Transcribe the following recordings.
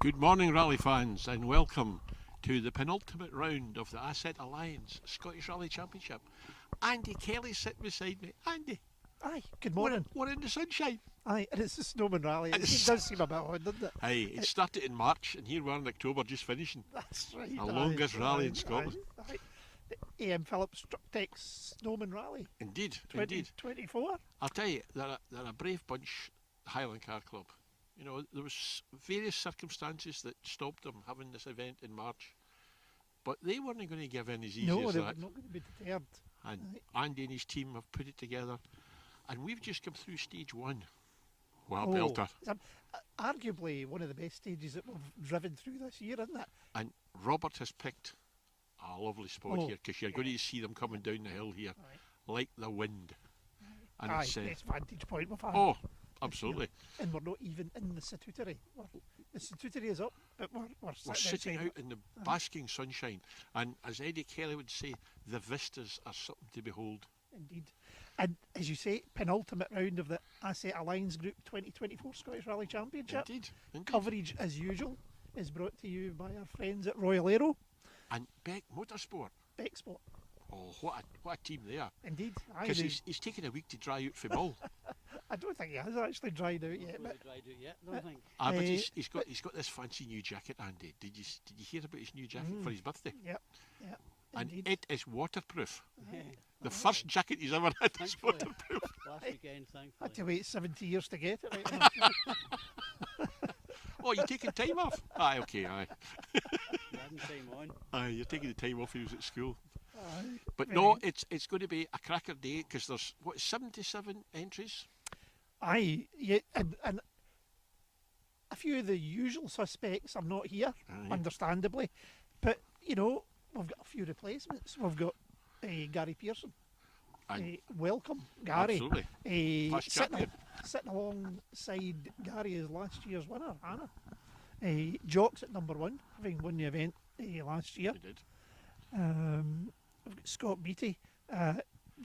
Good morning, rally fans, and welcome to the penultimate round of the Asset Alliance Scottish Rally Championship. Andy Kelly's sitting beside me. Andy, Aye, good morning. we're in the sunshine. Aye, and it's the Snowman rally. It does seem a bit odd, doesn't it? Aye, it started in March, and here we are in October, just finishing. That's right. The longest rally in Scotland. Aye. The Phillip Trucktech Snowman rally. Indeed, 2024. I'll tell you, they're a brave bunch, Highland Car Club. You know, there was various circumstances that stopped them having this event in March, but they weren't going to give in as easy No, as they that. were not going to be deterred. And Aye. Andy and his team have put it together, and we've just come through stage one. Wow, Oh, belter. it's arguably one of the best stages that we've driven through this year, isn't it? And Robert has picked a lovely spot Oh, here, because you're going to see them coming down the hill here, Aye. like the wind. And Aye, it's, best vantage point we've had. oh, absolutely. And we're not even in the statutory. The statutory is up, but we're Sitting outside out in the basking sunshine, and as Eddie Kelly would say, the vistas are something to behold. Indeed. And as you say, penultimate round of the Asset Alliance Group 2024 Scottish Rally Championship. Indeed. Coverage, as usual, is brought to you by our friends at Royal Aero, And Beck Motorsport, Bexport. oh, what a team they are. Indeed. Aye, Because they- he's taken a week to dry out for Mull. I don't think he has actually dried out yet. But dried out yet, don't think. But Eh, he's got this fancy new jacket, Andy. Did you hear about his new jacket for his birthday? yep, And indeed. it is waterproof. Yeah. The first jacket he's ever had is Thankfully. waterproof. Last weekend, Had thankfully. to wait 70 years to get it. Right now. Oh, you're taking time off? Aye, okay, aye. One time on. Aye, you're taking the time off he was at school. Aye. But no, it's going to be a cracker day, because there's, 77 entries? Aye, yeah, and a few of the usual suspects are not here, Aye. understandably. But, you know, we've got a few replacements. We've got Gary Pearson. And Welcome, Gary. absolutely. Past champion. Sitting alongside Gary as last year's winner, Anna. Jocks at number one, having won the event last year. He did. We've got Scott Beattie.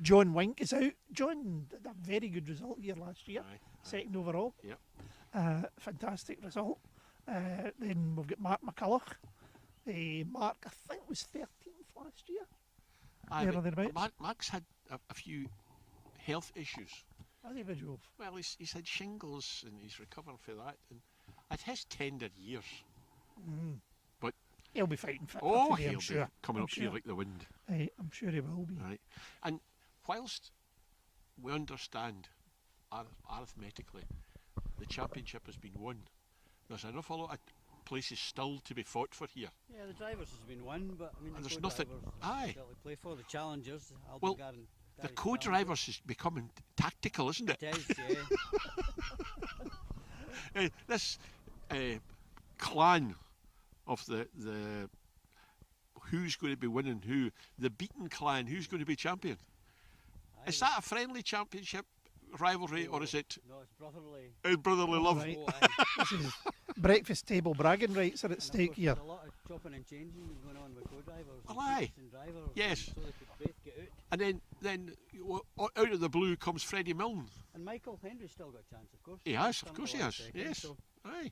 John Wink is out. John did a very good result here last year, Aye. second overall. Yep. Fantastic result. Then we've got Mark McCulloch. Mark, I think, was 13th last year. Aye, There or but thereabouts. Mark's had a few health issues. Individual. Well, he's had shingles, and he's recovering for that. And at his tender years, but He'll be fighting fit oh, for today, he'll I'm sure. be coming I'm up here sure. like the wind. I'm sure he will be. Right. And whilst we understand arithmetically the championship has been won, there's an awful lot of places still to be fought for here. Yeah, the drivers has been one, but I mean, And the there's nothing- co-drivers aye. still to play for. The challengers, Well, Gary The Challenger. co-drivers is becoming tactical, isn't it? It is, yeah. This clan of the who's going to be winning who, the beaten clan, who's going to be champion? Is that a friendly championship rivalry, or is it No, it's brotherly. brotherly love? Right. Oh, aye. This is breakfast table bragging rights are at And of stake course, here. there's a lot of chopping and changing going on with co-drivers. and Aye. seats and drivers, Yes. So they could both get out. And then out of the blue comes Freddie Milne. And Michael Henry's still got a chance, of course. He He's has, of come course the he last has. second, Yes. so Aye.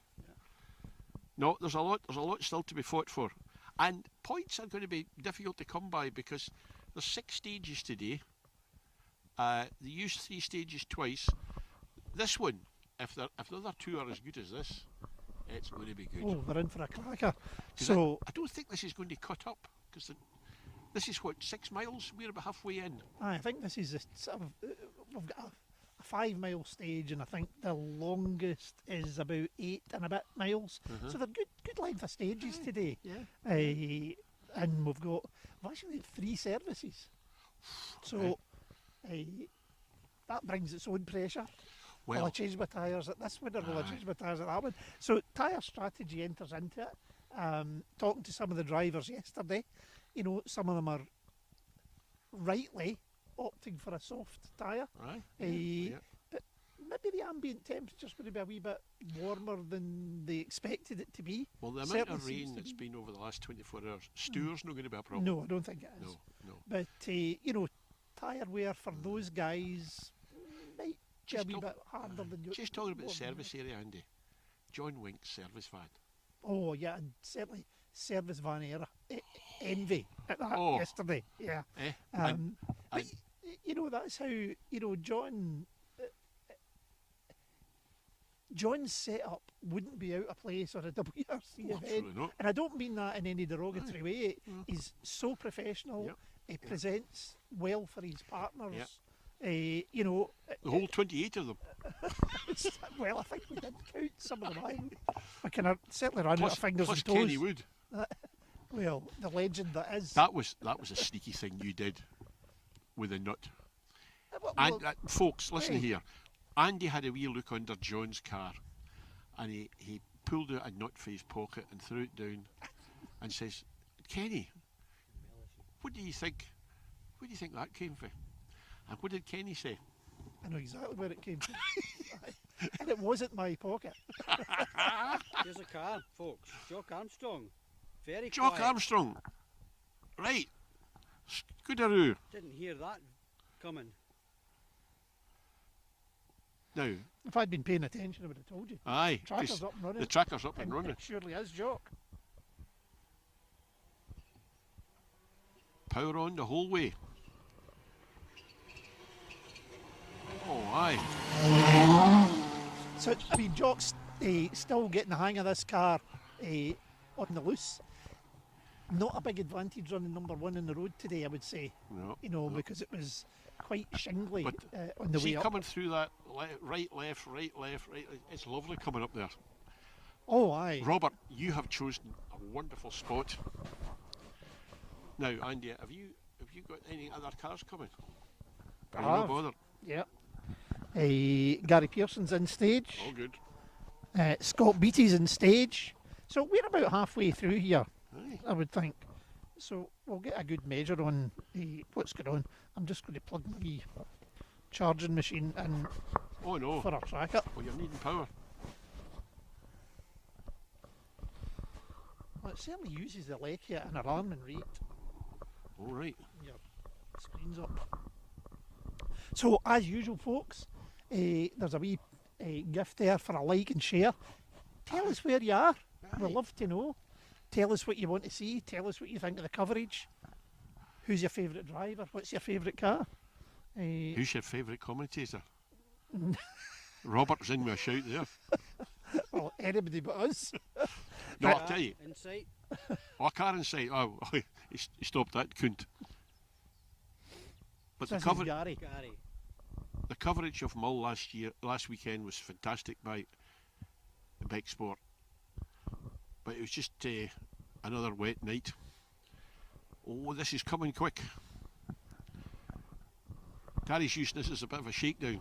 No, there's a lot still to be fought for, and points are going to be difficult to come by, because there's 6 stages today. They use 3 stages twice. This one, if the other 2 are as good as this, it's going to be good. Oh, they're in for a cracker. 'Cause So, I don't think this is going to cut up, because this is what, 6 miles. We're about halfway in. I think this is a sort of, we've got a 5 mile stage, and I think the longest is about 8 and a bit miles. So they're good length of stages today. Yeah. And we've actually had 3 services. So that brings its own pressure. Will I Well, change my tyres at this one, or will I change my tyres at that one? So tyre strategy enters into it. Talking to some of the drivers yesterday, you know, some of them are rightly opting for a soft tyre. aye. But maybe the ambient temperature's going to be a wee bit warmer than they expected it to be. Well, the amount Certainly of seems rain to that's be. been over the last 24 hours, Stewart's not going to be a problem. No, I don't think it is. No. But, you know, tyre wear for those guys might be a Just wee talk- bit harder than you. Just talking about the more than service area, Andy. John Wink's service van. Oh yeah, and certainly Service Van Era envy at that Oh. yesterday. Yeah, Eh? but and you know that's how John. John's setup wouldn't be out of place on a WRC event, absolutely not. and I don't mean that in any derogatory way. Mm. He's so professional. Yep. He presents well for his partners. Yep. The whole 28 of them. well, I think we did count some of them. We can certainly run out of fingers plus and toes. Kenny Wood. Well, the legend that is. That was a sneaky thing you did with the nut. Well, And folks, listen hey. here. Andy had a wee look under John's car, and he pulled out a nut from his pocket and threw it down, and says, "Kenny, what do you think? Where do you think that came from?" And what did Kenny say? I know exactly where it came from. And it wasn't my pocket. Here's a car, folks. Jock Armstrong. Very Jock quiet. Armstrong. Right. Scoodaroo. Didn't hear that coming. Now, If I'd been paying attention, I would have told you. aye. Tracker's 'cause up and running. The tracker's up and And running. it surely is Jock. Power on the whole way. Oh, aye. So, I mean, Jock's still getting the hang of this car on the loose. Not a big advantage running number one in the road today, I would say. No. No. Because it was quite shingly But on the See, way up. coming through that right, left. It's lovely coming up there. Oh, aye. Robert, you have chosen a wonderful spot. Now, Andy, have you got any other cars coming? Are you I not have. bothered? Yeah. Gary Pearson's in stage. All good. Scott Beattie's in stage. So we're about halfway through here, Aye. I would think. So we'll get a good measure on what's going on. I'm just going to plug my wee charging machine in Oh no. for our tracker. Well, you're needing power. Well, it certainly uses the Lekia and alarming rate. All right. Your screen's up. So as usual, folks, there's a wee gift there for a like and share. Tell us where you are. We'd Aye. love to know. Tell us what you want to see. Tell us what you think of the coverage. Who's your favourite driver? What's your favourite car? Who's your favourite commentator? Robert's in with a shout there. Well, anybody but us. No, I'll tell you. Insight. Oh, car inside. Oh, he stopped that cunt. But This the is Gary. Gary. the coverage of Mull last weekend was fantastic by Bike Sport. But it was just another wet night. Oh, this is coming quick. Gary's using this as a bit of a shakedown.